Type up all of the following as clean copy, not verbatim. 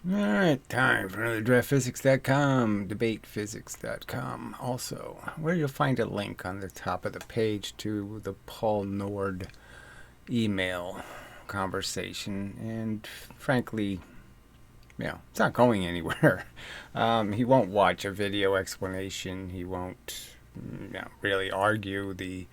All right, time for another draftphysics.com, debatephysics.com. Also, where you'll find a link on the top of the page to the Paul Nord email conversation. And frankly, it's not going anywhere. He won't watch a video explanation. He won't really argue the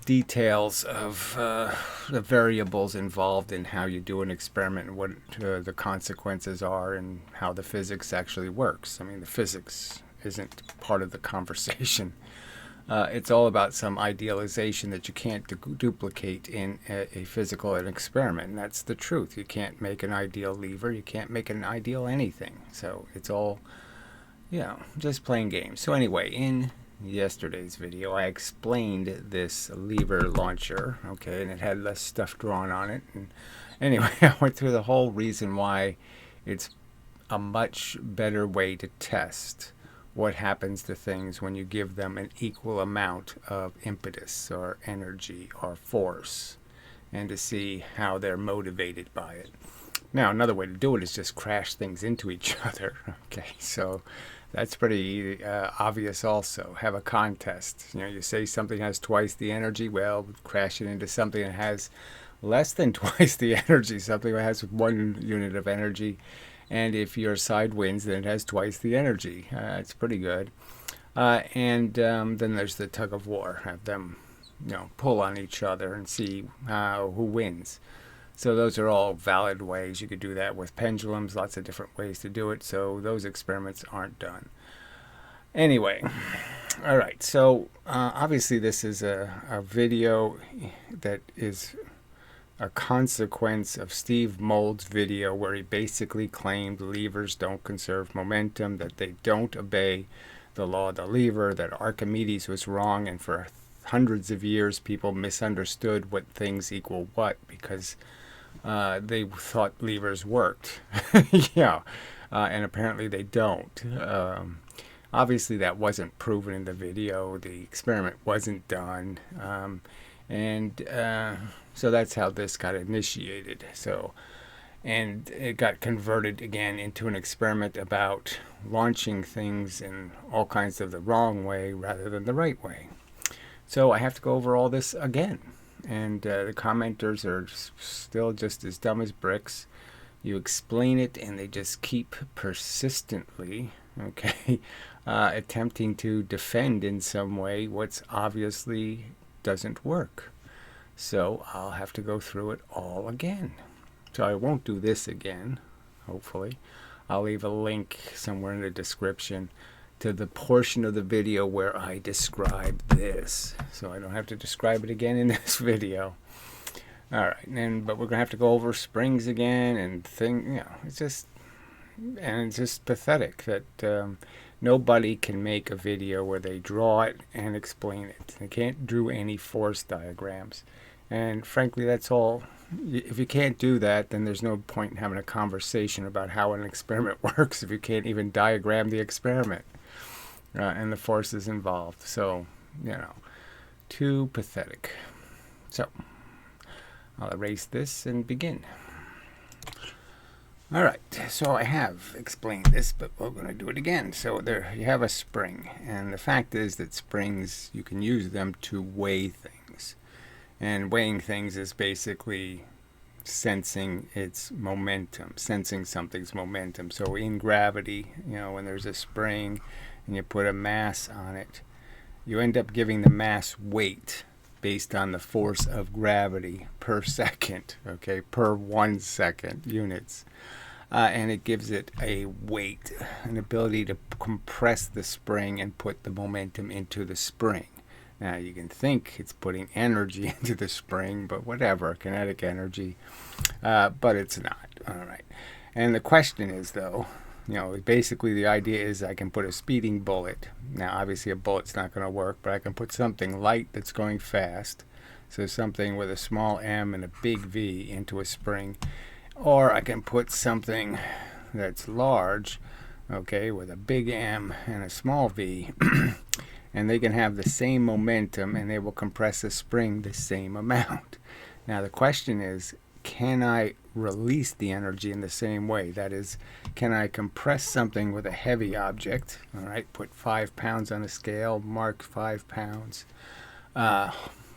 details of the variables involved in how you do an experiment and what the consequences are and how the physics actually works. I mean, the physics isn't part of the conversation. It's all about some idealization that you can't duplicate in a physical experiment. And that's the truth. You can't make an ideal lever. You can't make an ideal anything. So it's all, just playing games. So anyway, in yesterday's video, I explained this lever launcher, okay, and it had less stuff drawn on it. And anyway, I went through the whole reason why it's a much better way to test what happens to things when you give them an equal amount of impetus or energy or force, and to see how they're motivated by it. Now, another way to do it is just crash things into each other. Okay, so that's pretty obvious also. Have a contest. You say something has twice the energy, well, crash it into something that has less than twice the energy, something that has 1 unit of energy. And if your side wins, then it has twice the energy. It's pretty good. And then there's the tug of war. Have them, pull on each other and see who wins. So those are all valid ways. You could do that with pendulums, lots of different ways to do it. So those experiments aren't done. Anyway, all right. So obviously this is a video that is a consequence of Steve Mould's video where he basically claimed levers don't conserve momentum, that they don't obey the law of the lever, that Archimedes was wrong, and for hundreds of years people misunderstood what things equal what because they thought levers worked. And apparently they don't. Obviously that wasn't proven in the video. The experiment wasn't done. So that's how this got initiated. And it got converted again into an experiment about launching things in all kinds of the wrong way rather than the right way. So I have to go over all this again. And the commenters are still just as dumb as bricks. You explain it and they just keep persistently, attempting to defend in some way what's obviously doesn't work. So I'll have to go through it all again. So I won't do this again, hopefully. I'll leave a link somewhere in the description to the portion of the video where I describe this. So I don't have to describe it again in this video. All right, but we're going to have to go over springs again and it's just pathetic that nobody can make a video where they draw it and explain it. They can't do any force diagrams. And frankly, that's all. If you can't do that, then there's no point in having a conversation about how an experiment works if you can't even diagram the experiment and the forces involved. So, too pathetic. So, I'll erase this and begin. All right, so I have explained this, but we're going to do it again. So there you have a spring, and the fact is that springs, you can use them to weigh things. And weighing things is basically sensing its momentum, sensing something's momentum. So in gravity, when there's a spring and you put a mass on it, you end up giving the mass weight based on the force of gravity per second, per 1 second units. And it gives it a weight, an ability to compress the spring and put the momentum into the spring. Now, you can think it's putting energy into the spring, but whatever, kinetic energy, but it's not. All right. And the question is, though, basically the idea is I can put a speeding bullet. Now, obviously a bullet's not going to work, but I can put something light that's going fast, so something with a small m and a big V into a spring, or I can put something that's large, with a big M and a small V, and they can have the same momentum and they will compress the spring the same amount. Now the question is, can I release the energy in the same way? That is, can I compress something with a heavy object? All right, put 5 pounds on a scale, mark 5 pounds,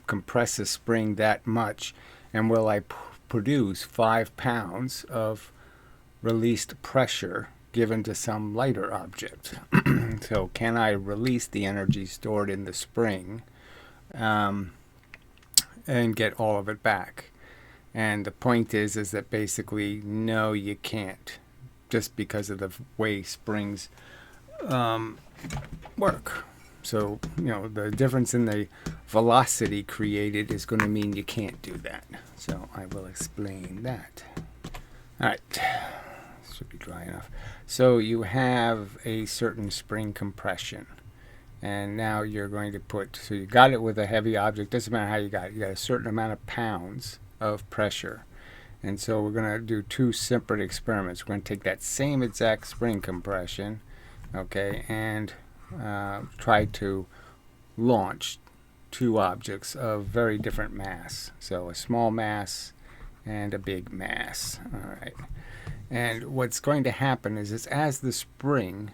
compress a spring that much, and will I produce 5 pounds of released pressure given to some lighter object? So can I release the energy stored in the spring and get all of it back? And the point is that basically, no, you can't, just because of the way springs work. So, the difference in the velocity created is going to mean you can't do that. So I will explain that. All right, should be dry enough. So you have a certain spring compression. And now you're going to put, so you got it with a heavy object, doesn't matter how you got it. You got a certain amount of pounds of pressure. And so we're going to do 2 separate experiments. We're going to take that same exact spring compression, okay, and try to launch 2 objects of very different mass. So a small mass and a big mass. All right. And what's going to happen is as the spring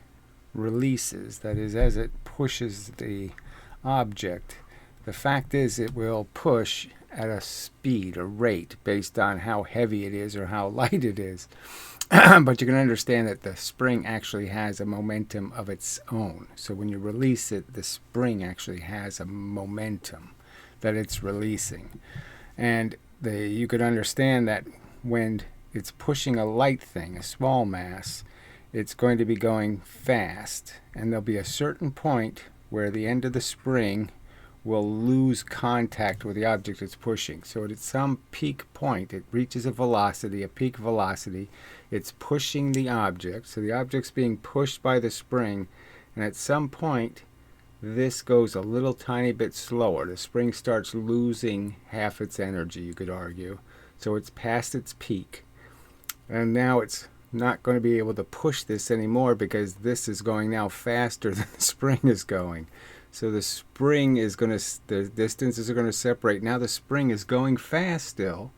releases, that is, as it pushes the object, the fact is it will push at a speed, a rate, based on how heavy it is or how light it is. But you can understand that the spring actually has a momentum of its own. So when you release it, the spring actually has a momentum that it's releasing. And you could understand that when it's pushing a light thing, a small mass, it's going to be going fast. And there'll be a certain point where the end of the spring will lose contact with the object it's pushing. So at some peak point, it reaches a velocity, a peak velocity. It's pushing the object. So the object's being pushed by the spring. And at some point, this goes a little tiny bit slower. The spring starts losing half its energy, you could argue. So it's past its peak. And now it's not going to be able to push this anymore because this is going now faster than the spring is going. So the spring is going to, the distances are going to separate. Now the spring is going fast still.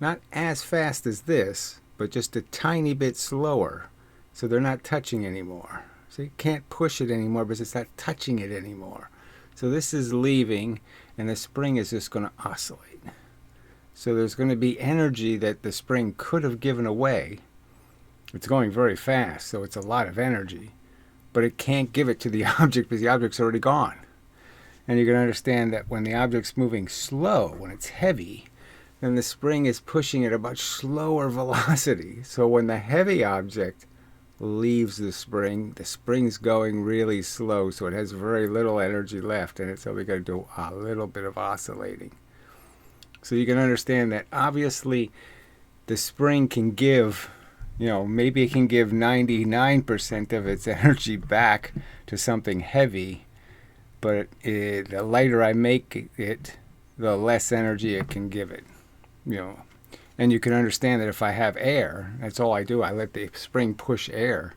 Not as fast as this, but just a tiny bit slower. So they're not touching anymore. So you can't push it anymore because it's not touching it anymore. So this is leaving and the spring is just going to oscillate. So there's going to be energy that the spring could have given away. It's going very fast, so it's a lot of energy. But it can't give it to the object because the object's already gone. And you can understand that when the object's moving slow, when it's heavy, then the spring is pushing at a much slower velocity. So when the heavy object leaves the spring's going really slow, so it has very little energy left, and so we're going to do a little bit of oscillating. So you can understand that obviously the spring can give, maybe it can give 99% of its energy back to something heavy, but the lighter I make it, the less energy it can give it. And you can understand that if I have air, that's all I do. I let the spring push air.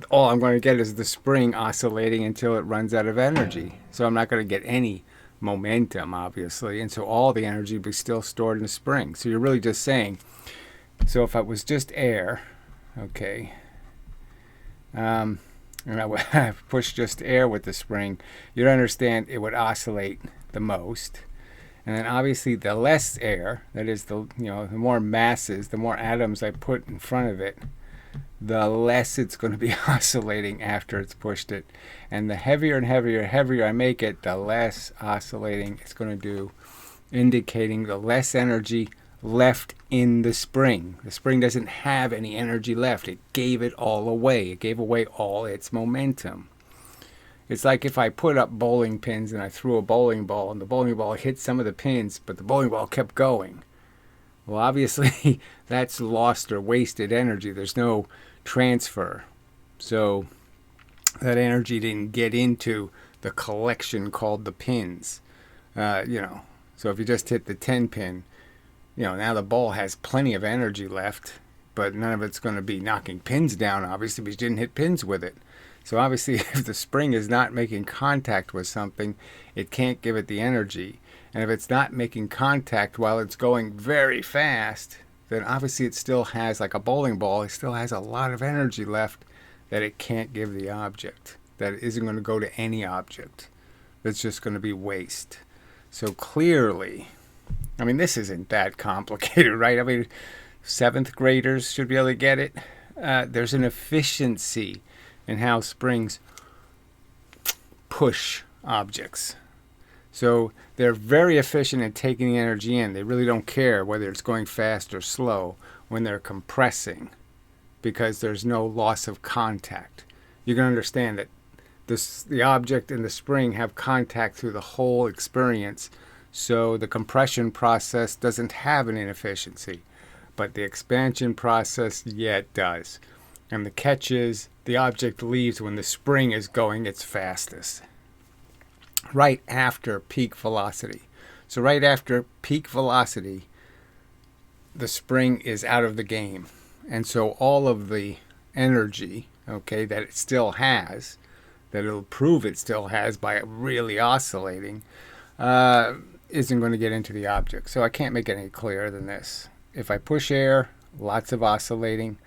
All I'm going to get is the spring oscillating until it runs out of energy. So I'm not going to get any momentum, obviously. And so all the energy will be still stored in the spring. So you're really just saying, so if it was just air, okay, and I would push just air with the spring, you'd understand it would oscillate the most. And then obviously the less air, that is the more masses, the more atoms I put in front of it, the less it's going to be oscillating after it's pushed it. And the heavier and heavier I make it, the less oscillating it's going to do, indicating the less energy left in the spring. The spring doesn't have any energy left. It gave it all away. It gave away all its momentum. It's like if I put up bowling pins and I threw a bowling ball and the bowling ball hit some of the pins, but the bowling ball kept going. Well, obviously, that's lost or wasted energy. There's no transfer. So that energy didn't get into the collection called the pins. So if you just hit the 10 pin, now the ball has plenty of energy left, but none of it's going to be knocking pins down, obviously, because you didn't hit pins with it. So obviously, if the spring is not making contact with something, it can't give it the energy. And if it's not making contact while it's going very fast, then obviously it still has, like a bowling ball, it still has a lot of energy left that it can't give the object, that it isn't going to go to any object. That's just going to be waste. So clearly, I mean, this isn't that complicated, right? I mean, 7th graders should be able to get it. There's an efficiency in how springs push objects. So they're very efficient at taking the energy in. They really don't care whether it's going fast or slow when they're compressing, because there's no loss of contact. You can understand that the object and the spring have contact through the whole experience, so the compression process doesn't have an inefficiency. But the expansion process, yeah, it does. And the catch is the object leaves when the spring is going its fastest, right after peak velocity. So right after peak velocity, the spring is out of the game. And so all of the energy, okay, that it still has, that it'll prove it still has by really oscillating, isn't going to get into the object. So I can't make it any clearer than this. If I push air, lots of oscillating.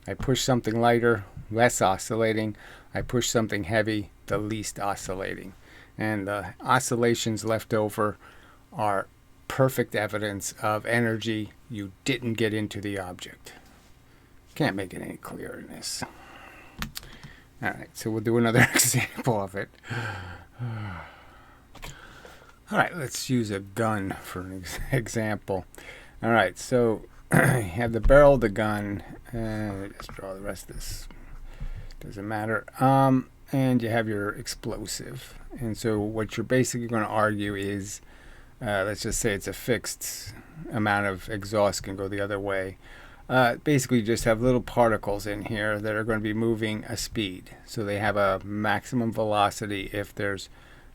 I push something lighter, less oscillating. I push something heavy, the least oscillating. And the oscillations left over are perfect evidence of energy you didn't get into the object. Can't make it any clearer than this. All right, so we'll do another example of it. All right, let's use a gun for an example. All right, so you have the barrel of the gun. Let's draw the rest of this. Doesn't matter. And you have your explosive. And so what you're basically going to argue is, let's just say it's a fixed amount of exhaust can go the other way. Basically, you just have little particles in here that are going to be moving a speed. So they have a maximum velocity if there's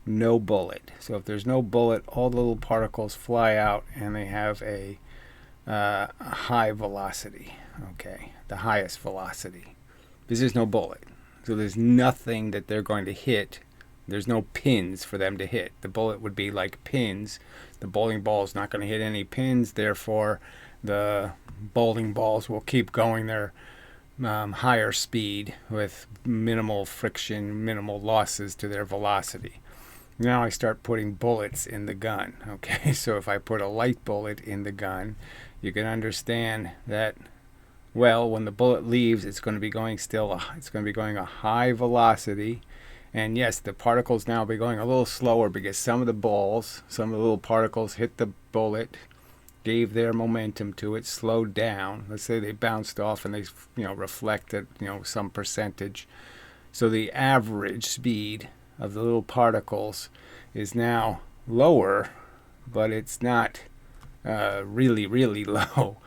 no bullet. So if there's no bullet, all the little particles fly out and they have a high velocity. Okay, the highest velocity. Because there's no bullet. So there's nothing that they're going to hit. There's no pins for them to hit. The bullet would be like pins. The bowling ball is not going to hit any pins. Therefore, the bowling balls will keep going their higher speed with minimal friction, minimal losses to their velocity. Now I start putting bullets in the gun. Okay, so if I put a light bullet in the gun, you can understand that, well, when the bullet leaves, it's going to be going a high velocity. And yes, the particles now will be going a little slower because some of the little particles hit the bullet, gave their momentum to it, slowed down. Let's say they bounced off and they, reflected, some percentage. So the average speed of the little particles is now lower, but it's not really, really low.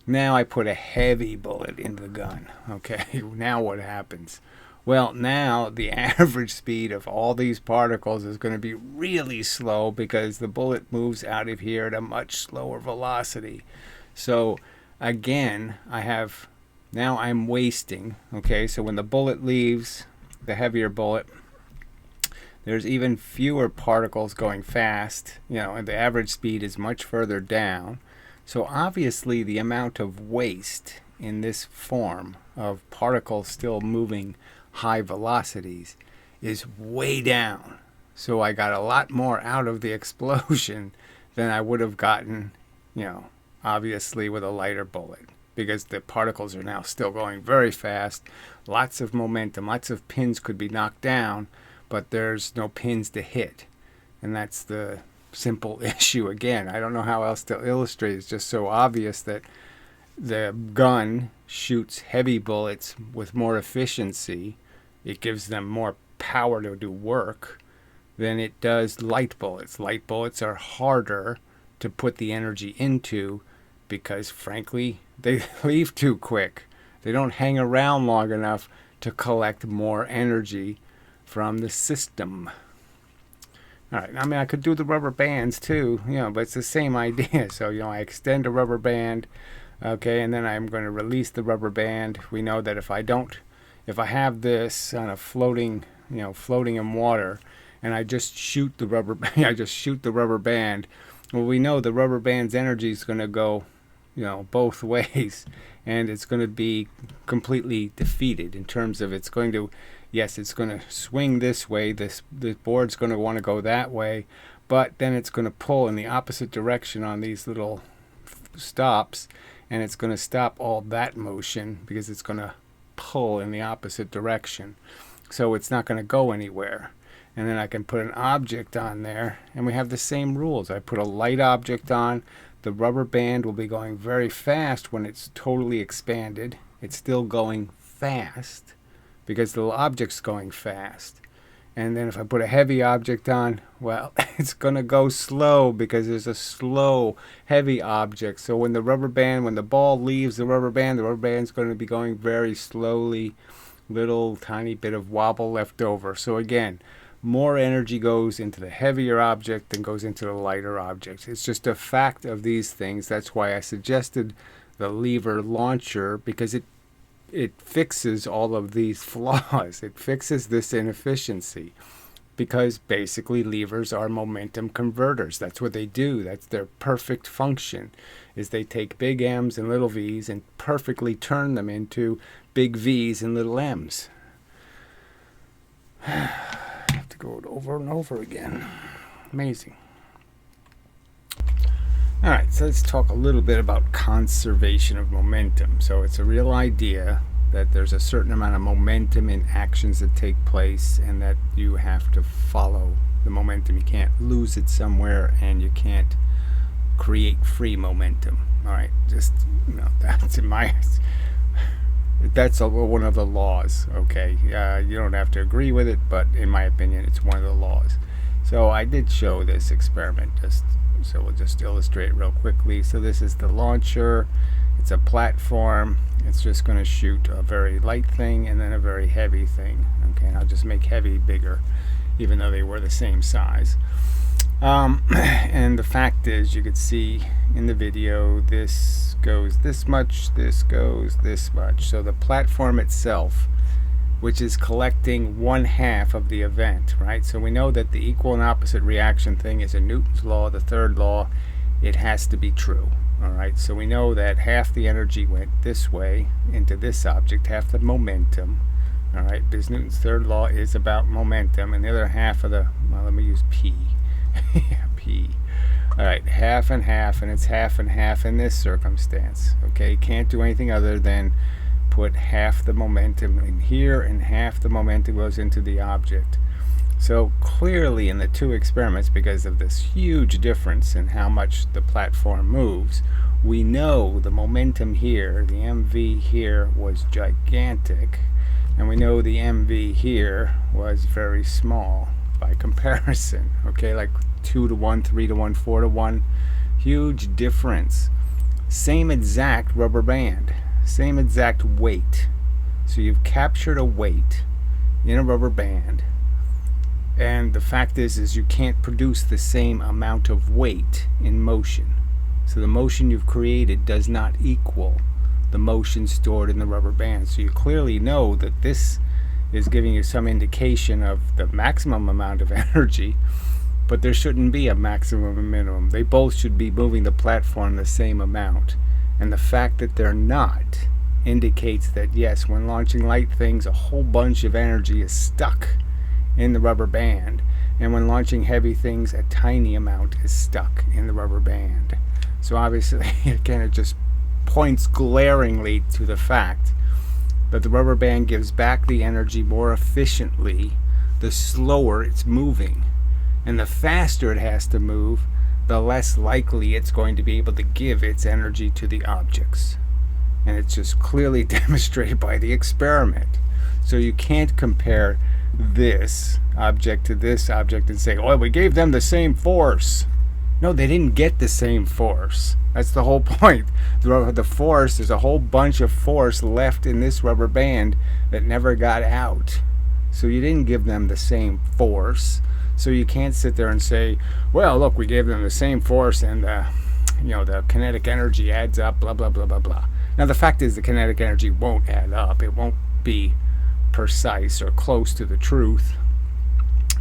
Now I put a heavy bullet in the gun. Okay, now what happens? Well, now the average speed of all these particles is going to be really slow because the bullet moves out of here at a much slower velocity. So again, I'm wasting. Okay, so when the bullet leaves, the heavier bullet, there's even fewer particles going fast, and the average speed is much further down. So obviously the amount of waste in this form of particles still moving high velocities is way down. So I got a lot more out of the explosion than I would have gotten, obviously with a lighter bullet, because the particles are now still going very fast, lots of momentum, lots of pins could be knocked down, but there's no pins to hit. And that's the simple issue again. I don't know how else to illustrate. It's just so obvious that the gun shoots heavy bullets with more efficiency. It gives them more power to do work than it does light bullets. Light bullets are harder to put the energy into because, frankly, they leave too quick. They don't hang around long enough to collect more energy from the system. All right, I could do the rubber bands too, but it's the same idea. So, I extend a rubber band, okay, and then I'm going to release the rubber band. We know that if I have this on a floating in water, and I just shoot the rubber I just shoot the rubber band, well, we know the rubber band's energy is going to go, both ways, and it's going to be completely defeated in terms of it's going to, yes, it's going to swing this way, this board's going to want to go that way, but then it's going to pull in the opposite direction on these little stops, and it's going to stop all that motion because it's going to pull in the opposite direction. So it's not going to go anywhere. And then I can put an object on there, and we have the same rules. I put a light object on. The rubber band will be going very fast when it's totally expanded. It's still going fast because the object's going fast. And then if I put a heavy object on, well, it's going to go slow because there's a slow, heavy object. So when the ball leaves the rubber band's going to be going very slowly, little tiny bit of wobble left over. So again, more energy goes into the heavier object than goes into the lighter object. It's just a fact of these things. That's why I suggested the lever launcher, because it fixes all of these flaws. It fixes this inefficiency, because basically levers are momentum converters. That's what they do. That's their perfect function, is they take big M's and little V's and perfectly turn them into big V's and little M's. I have to go it over and over again. Amazing. All right, so let's talk a little bit about conservation of momentum. So it's a real idea that there's a certain amount of momentum in actions that take place, and that you have to follow the momentum. You can't lose it somewhere, and you can't create free momentum. All right, just that's one of the laws. Okay, you don't have to agree with it, but in my opinion, it's one of the laws. So I did show this experiment, so we'll just illustrate real quickly. So this is the launcher. It's a platform. It's just going to shoot a very light thing and then a very heavy thing. Okay, and I'll just make heavy bigger, even though they were the same size. And the fact is, you could see in the video, this goes this much, this goes this much. So the platform itself, which is collecting 1/2 of the event, right? So we know that the equal and opposite reaction thing is a Newton's law, the third law. It has to be true, all right? So we know that half the energy went this way into this object, half the momentum, all right? Because Newton's third law is about momentum, and the other half of let me use P. Yeah, P. All right, half and half, and it's half and half in this circumstance, okay? Can't do anything other than put half the momentum in here, and half the momentum goes into the object. So clearly in the two experiments, because of this huge difference in how much the platform moves, we know the momentum here, the MV here, was gigantic, and we know the MV here was very small by comparison. Okay, like 2-to-1, 3-to-1, 4-to-1, huge difference. Same exact rubber band, same exact weight. So you've captured a weight in a rubber band, and the fact is you can't produce the same amount of weight in motion. So the motion you've created does not equal the motion stored in the rubber band. So you clearly know that this is giving you some indication of the maximum amount of energy, but there shouldn't be a maximum and minimum. They both should be moving the platform the same amount. And the fact that they're not indicates that, yes, when launching light things, a whole bunch of energy is stuck in the rubber band. And when launching heavy things, a tiny amount is stuck in the rubber band. So obviously, again, it just points glaringly to the fact that the rubber band gives back the energy more efficiently the slower it's moving. And the faster it has to move, the less likely it's going to be able to give its energy to the objects. And it's just clearly demonstrated by the experiment. So you can't compare this object to this object and say, oh, we gave them the same force. No, they didn't get the same force. That's the whole point. The force, there's a whole bunch of force left in this rubber band that never got out. So you didn't give them the same force. So you can't sit there and say, well, look, we gave them the same force, and the kinetic energy adds up, blah, blah, blah, blah, blah. Now, the fact is the kinetic energy won't add up. It won't be precise or close to the truth.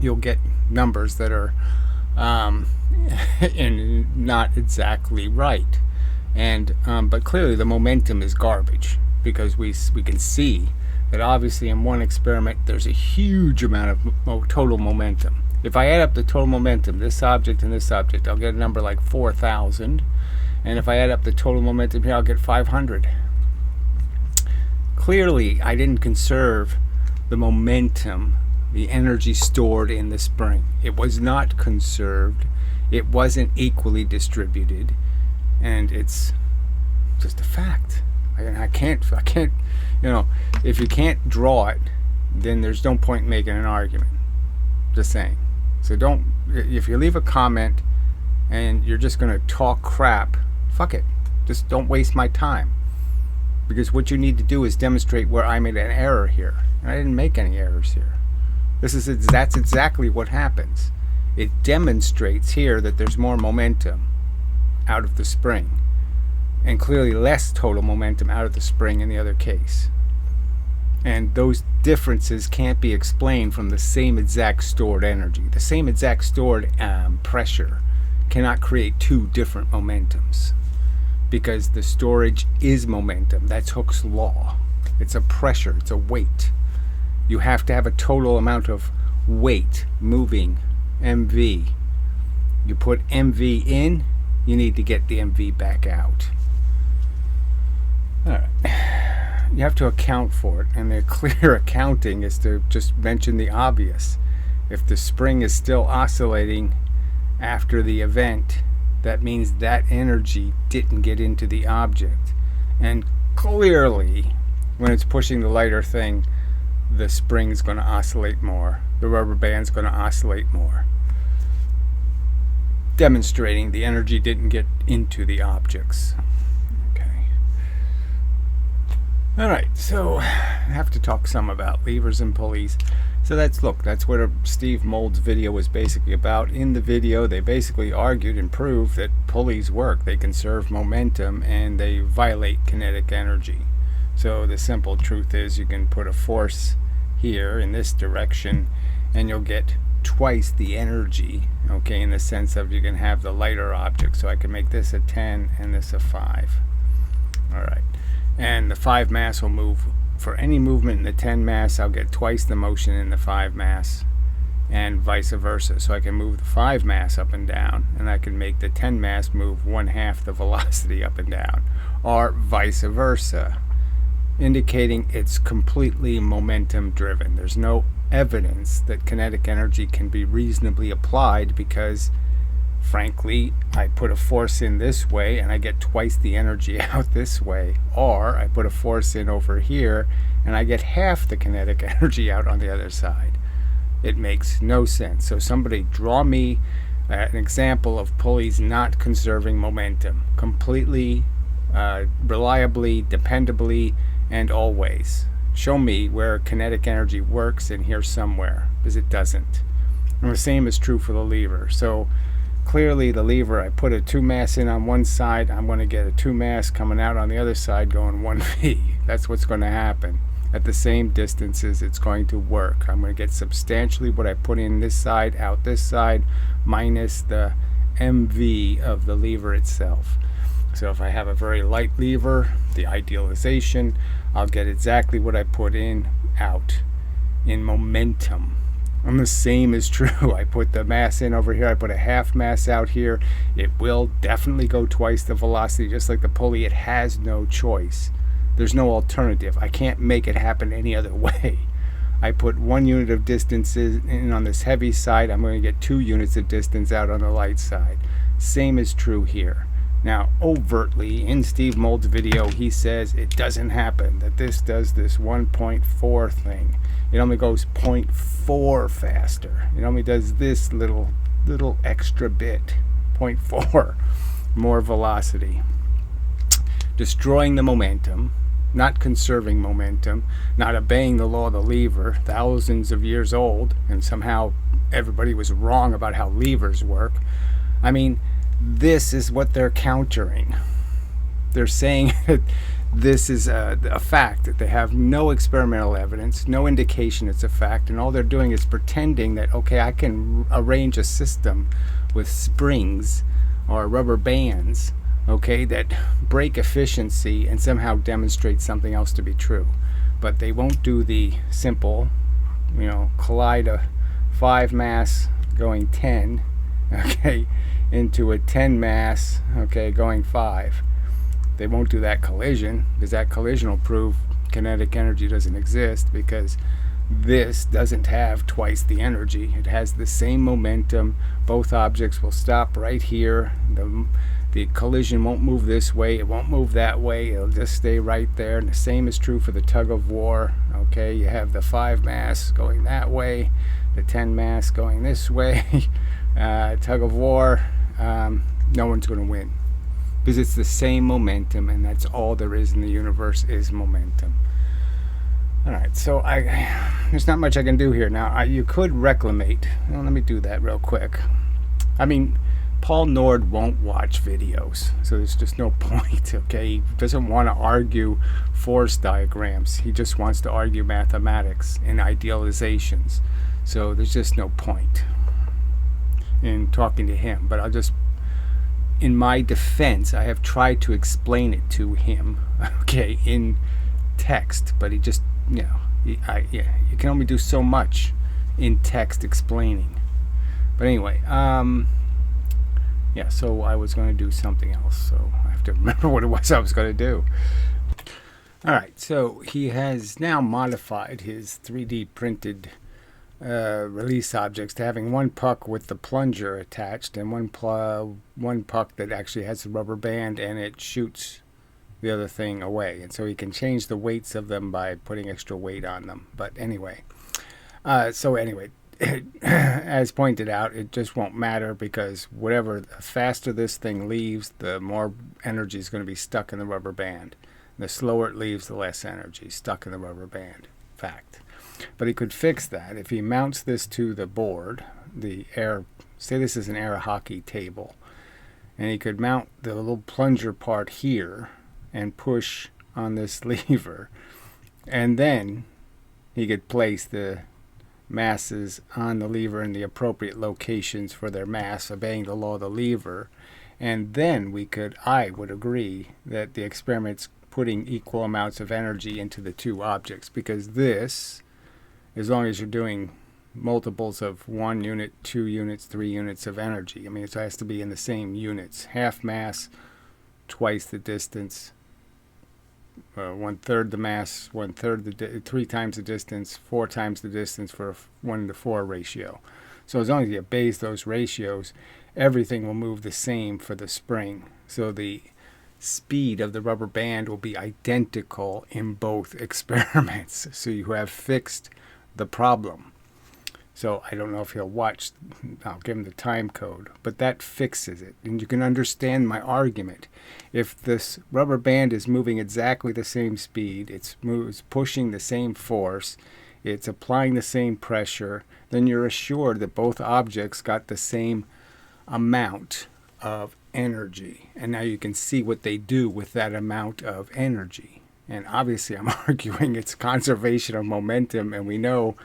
you'll get numbers that are and not exactly right. And but clearly the momentum is garbage, because we can see that obviously in one experiment there's a huge amount of total momentum. If I add up the total momentum, this object and this object, I'll get a number like 4,000. And if I add up the total momentum here, I'll get 500. Clearly, I didn't conserve the momentum, the energy stored in the spring. It was not conserved. It wasn't equally distributed. And it's just a fact. I can't, if you can't draw it, then there's no point in making an argument. Just saying. So if you leave a comment and you're just going to talk crap, fuck it. Just don't waste my time. Because what you need to do is demonstrate where I made an error here. And I didn't make any errors here. That's exactly what happens. It demonstrates here that there's more momentum out of the spring, and clearly less total momentum out of the spring in the other case. And those differences can't be explained from the same exact stored energy. The same exact stored pressure cannot create two different momentums, because the storage is momentum. That's Hooke's law. It's a pressure, it's a weight. You have to have a total amount of weight moving, mv. You put mv in, you need to get the mv back out. Alright. You have to account for it, and the clear accounting is to just mention the obvious. If the spring is still oscillating after the event, that means that energy didn't get into the object. And clearly, when it's pushing the lighter thing, the spring's going to oscillate more. The rubber band's going to oscillate more, demonstrating the energy didn't get into the objects. Okay. Alright, so I have to talk some about levers and pulleys. So that's what Steve Mould's video was basically about. In the video, they basically argued and proved that pulleys work. They conserve momentum and they violate kinetic energy. So the simple truth is, you can put a force here in this direction and you'll get twice the energy, okay, in the sense of you can have the lighter object. So I can make this a 10 and this a 5. Alright. And the 5 mass will move. For any movement in the 10 mass, I'll get twice the motion in the 5 mass, and vice versa. So I can move the 5 mass up and down, and I can make the 10 mass move 1/2 the velocity up and down, or vice versa, indicating it's completely momentum driven. There's no evidence that kinetic energy can be reasonably applied, because frankly, I put a force in this way and I get twice the energy out this way, or I put a force in over here and I get half the kinetic energy out on the other side. It makes no sense. So somebody draw me an example of pulleys not conserving momentum completely, reliably, dependably, and always. Show me where kinetic energy works in here somewhere, because it doesn't. And the same is true for the lever. So clearly the lever, I put a 2 mass in on one side, I'm going to get a 2 mass coming out on the other side going 1v. That's what's going to happen. At the same distances, it's going to work. I'm going to get substantially what I put in this side out this side, minus the mv of the lever itself. So if I have a very light lever, the idealization, I'll get exactly what I put in out in momentum. And the same is true. I put the mass in over here, I put a 1/2 mass out here. It will definitely go twice the velocity, just like the pulley. It has no choice. There's no alternative. I can't make it happen any other way. I put 1 unit of distance in on this heavy side, I'm going to get 2 units of distance out on the light side. Same is true here. Now, overtly, in Steve Mould's video, he says it doesn't happen, that this does this 1.4 thing. It only goes 0.4 faster. It only does this little extra bit, 0.4 more velocity. Destroying the momentum, not conserving momentum, not obeying the law of the lever, thousands of years old, and somehow everybody was wrong about how levers work. I mean, this is what they're countering. They're saying this is a fact. They have no experimental evidence, no indication it's a fact, and all they're doing is pretending that, okay, I can arrange a system with springs or rubber bands, okay, that break efficiency and somehow demonstrate something else to be true. But they won't do the simple, collide a 5 mass going 10, okay, into a 10 mass, okay, going 5. They won't do that collision, because that collision will prove kinetic energy doesn't exist, because this doesn't have twice the energy. It has the same momentum. Both objects will stop right here. The collision won't move this way, it won't move that way, it'll just stay right there. And the same is true for the tug of war. Okay, you have the 5 mass going that way, the 10 mass going this way. Tug of war, no one's going to win, because it's the same momentum, and that's all there is in the universe is momentum. Alright, so there's not much I can do here. Now, you could reclimate. Well, let me do that real quick. I mean, Paul Nord won't watch videos, so there's just no point, okay? He doesn't want to argue force diagrams. He just wants to argue mathematics and idealizations. So there's just no point in talking to him. But I'll just, in my defense, I have tried to explain it to him, okay, in text, but he just, you can only do so much in text explaining. But anyway, so I was going to do something else, so I have to remember what it was I was going to do. Alright, so he has now modified his 3D printed release objects to having one puck with the plunger attached, and one puck that actually has a rubber band and it shoots the other thing away. And so he can change the weights of them by putting extra weight on them. But anyway, as pointed out, it just won't matter, because the faster this thing leaves, the more energy is going to be stuck in the rubber band. The slower it leaves, the less energy stuck in the rubber band. Fact. But he could fix that if he mounts this to the board, say this is an air hockey table, and he could mount the little plunger part here and push on this lever, and then he could place the masses on the lever in the appropriate locations for their mass, obeying the law of the lever. And then I would agree that the experiment's putting equal amounts of energy into the two objects, because this, as long as you're doing multiples of 1 unit, 2 units, 3 units of energy, I mean, it has to be in the same units. Half mass, twice the distance, 1/3 the mass, 3 times the distance, 4 times the distance for a 1:4 ratio. So as long as you base those ratios, everything will move the same for the spring. So the speed of the rubber band will be identical in both experiments. So you have fixed the problem. So I don't know if he'll watch. I'll give him the time code, but that fixes it. And you can understand my argument. If this rubber band is moving exactly the same speed, it's pushing the same force, it's applying the same pressure, then you're assured that both objects got the same amount of energy. And now you can see what they do with that amount of energy. And obviously I'm arguing it's conservation of momentum, and we know,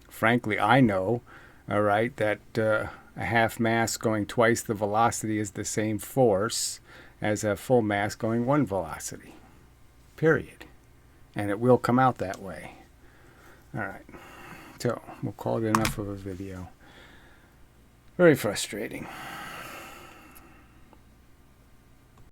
frankly, I know, all right, that a half mass going twice the velocity is the same force as a full mass going 1 velocity. Period. And it will come out that way. All right. So we'll call it enough of a video. Very frustrating.